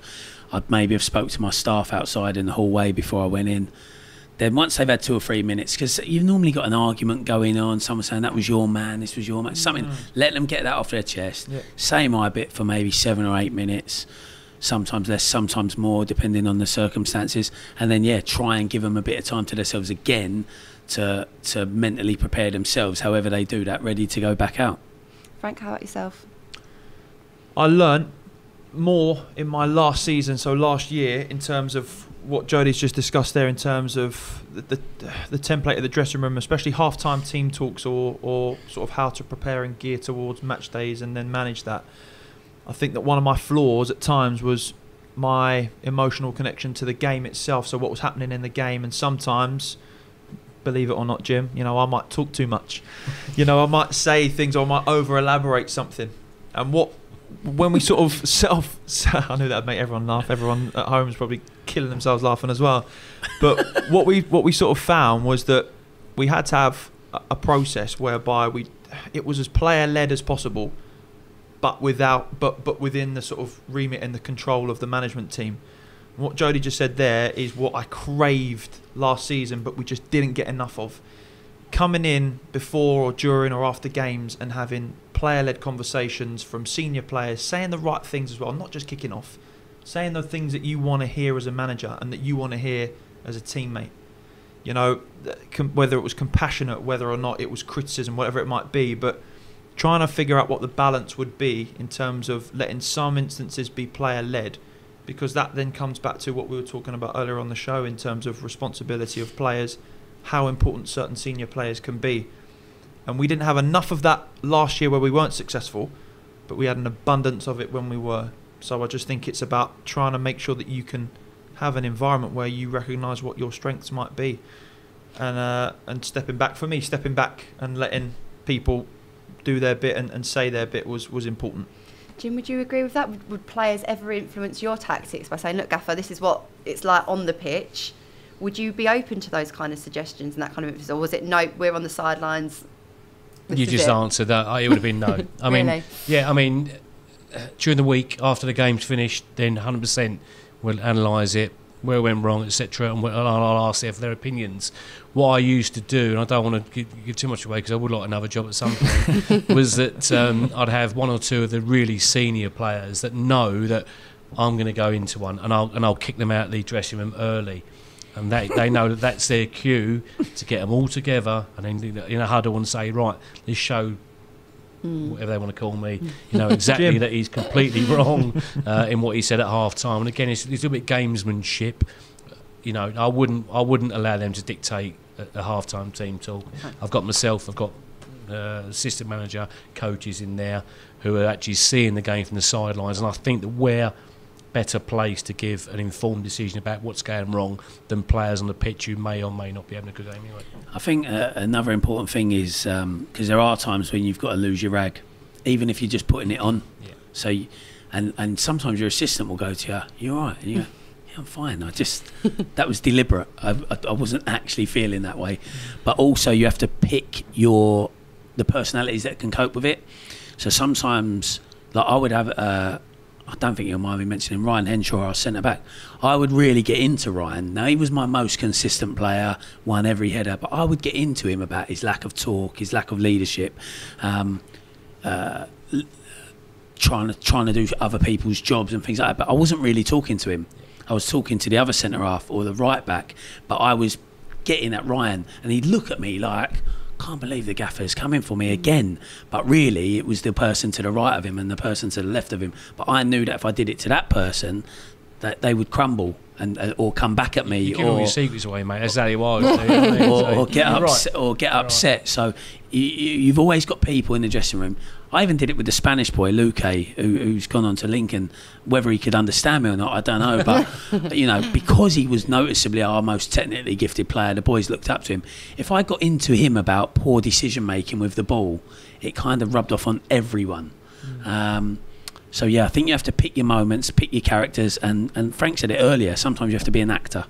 I'd maybe have spoke to my staff outside in the hallway before I went in. Then once they've had 2 or 3 minutes, because you've normally got an argument going on, someone saying that was your man, this was your man, something, let them get that off their chest. Yeah. Say my bit for maybe 7 or 8 minutes, sometimes less, sometimes more, depending on the circumstances. And then, try and give them a bit of time to themselves again to mentally prepare themselves, however they do that, ready to go back out. Frank, how about yourself? I learnt more in my last season, so last year, in terms of what Jody's just discussed there, in terms of the template of the dressing room, especially half-time team talks or sort of how to prepare and gear towards match days and then manage that. I think that one of my flaws at times was my emotional connection to the game itself, so what was happening in the game, and sometimes, believe it or not, Jim, I might talk too much. I might say things or I might over-elaborate something. And what when we sort of set off, I knew that would make everyone laugh. Everyone at home is probably killing themselves laughing as well. But what we sort of found was that we had to have a process whereby it was as player led as possible, but within the sort of remit and the control of the management team. What Jody just said there is what I craved last season, but we just didn't get enough of. Coming in before or during or after games and having player-led conversations from senior players, saying the right things as well, not just kicking off, saying the things that you want to hear as a manager and that you want to hear as a teammate. You know, whether it was compassionate, whether or not it was criticism, whatever it might be, but trying to figure out what the balance would be in terms of letting some instances be player-led, because that then comes back to what we were talking about earlier on the show in terms of responsibility of players, how important certain senior players can be. And we didn't have enough of that last year where we weren't successful, but we had an abundance of it when we were. So I just think it's about trying to make sure that you can have an environment where you recognise what your strengths might be, and stepping back and letting people do their bit and say their bit was important. Jim, would you agree with that? Would players ever influence your tactics by saying, look, Gaffer, this is what it's like on the pitch? Would you be open to those kind of suggestions and that kind of influence? Or was it, no, we're on the sidelines? You just answered that. It would have been no. I mean, yeah, I mean, during the week after the game's finished, then 100% we'll analyse it, where it went wrong, etc., and I'll ask their opinions. What I used to do, and I don't want to give too much away because I would like another job at some point, was that I'd have one or two of the really senior players that know that I'm going to go into one, and I'll kick them out of the dressing room early. And they know that that's their cue to get them all together and then in a huddle and say, right, let's show whatever they want to call me, you know, exactly that he's completely wrong in what he said at half time. And again, it's a little bit gamesmanship. You know, I wouldn't allow them to dictate a half time team talk. I've got myself, I've got assistant manager, coaches in there who are actually seeing the game from the sidelines, and I think that we're better place to give an informed decision about what's going wrong than players on the pitch who may or may not be having a good game anyway. I think another important thing is because there are times when you've got to lose your rag, even if you're just putting it on. Yeah. So, and sometimes your assistant will go to you, "You all right?" And you go, "Yeah, I'm fine. I just that was deliberate. I wasn't actually feeling that way." But also, you have to pick the personalities that can cope with it. So sometimes, like I would have. I don't think you'll mind me mentioning Ryan Henshaw, our centre-back. I would really get into Ryan. Now, he was my most consistent player, won every header, but I would get into him about his lack of talk, his lack of leadership, trying to do other people's jobs and things like that. But I wasn't really talking to him. I was talking to the other centre-half or the right-back, but I was getting at Ryan, and he'd look at me like, can't believe the gaffer's coming for me again. But really, it was the person to the right of him and the person to the left of him. But I knew that if I did it to that person, that they would crumble and or come back at me. You give all your secrets away, mate. That's how you are. or get upset. So you've always got people in the dressing room. I even did it with the Spanish boy, Luque, who's gone on to Lincoln. Whether he could understand me or not, I don't know. But, you know, because he was noticeably our most technically gifted player, the boys looked up to him. If I got into him about poor decision-making with the ball, it kind of rubbed off on everyone. So, yeah, I think you have to pick your moments, pick your characters. And Frank said it earlier, sometimes you have to be an actor.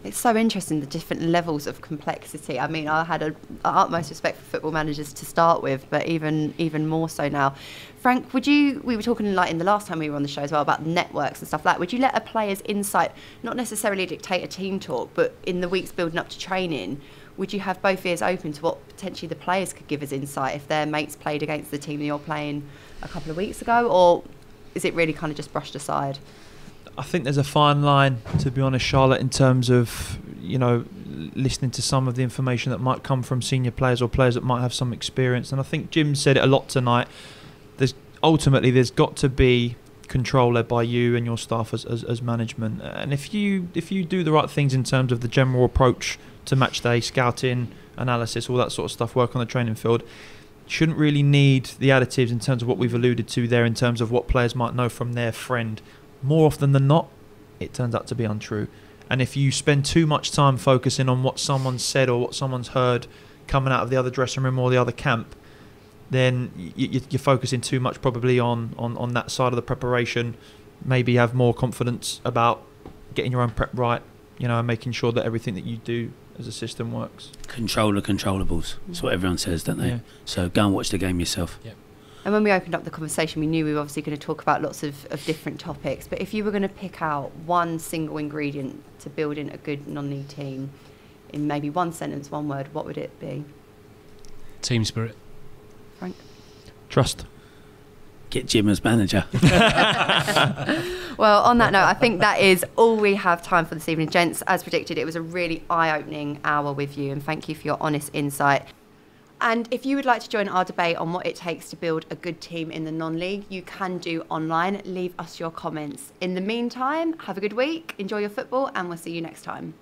It's so interesting, the different levels of complexity. I mean, I had an utmost respect for football managers to start with, but even more so now. Frank, we were talking like in the last time we were on the show as well about networks and stuff like that. Would you let a player's insight not necessarily dictate a team talk, but in the weeks building up to training, would you have both ears open to what potentially the players could give as insight if their mates played against the team that you're playing a couple of weeks ago, or is it really kind of just brushed aside? I think there's a fine line, to be honest, Charlotte, in terms of, you know, listening to some of the information that might come from senior players or players that might have some experience. And I think Jim said it a lot tonight. There's got to be control led by you and your staff as management. And if you do the right things in terms of the general approach to match day, scouting, analysis, all that sort of stuff, work on the training field, shouldn't really need the additives in terms of what we've alluded to there in terms of what players might know from their friend. More often than not, it turns out to be untrue. And if you spend too much time focusing on what someone said or what someone's heard coming out of the other dressing room or the other camp, then you're focusing too much probably on that side of the preparation. Maybe have more confidence about getting your own prep right, and making sure that everything that you do as a system works. Control the controllables. That's what everyone says, don't they? Yeah. So go and watch the game yourself. Yep. And when we opened up the conversation, we knew we were obviously going to talk about lots of different topics. But if you were going to pick out one single ingredient to building a good non-league team, in maybe one sentence, one word, what would it be? Team spirit. Frank? Trust. Get Jim as manager. Well, on that note, I think that is all we have time for this evening. Gents, as predicted, it was a really eye-opening hour with you, and thank you for your honest insight. And if you would like to join our debate on what it takes to build a good team in the non-league, you can do online. Leave us your comments. In the meantime, have a good week, enjoy your football, and we'll see you next time.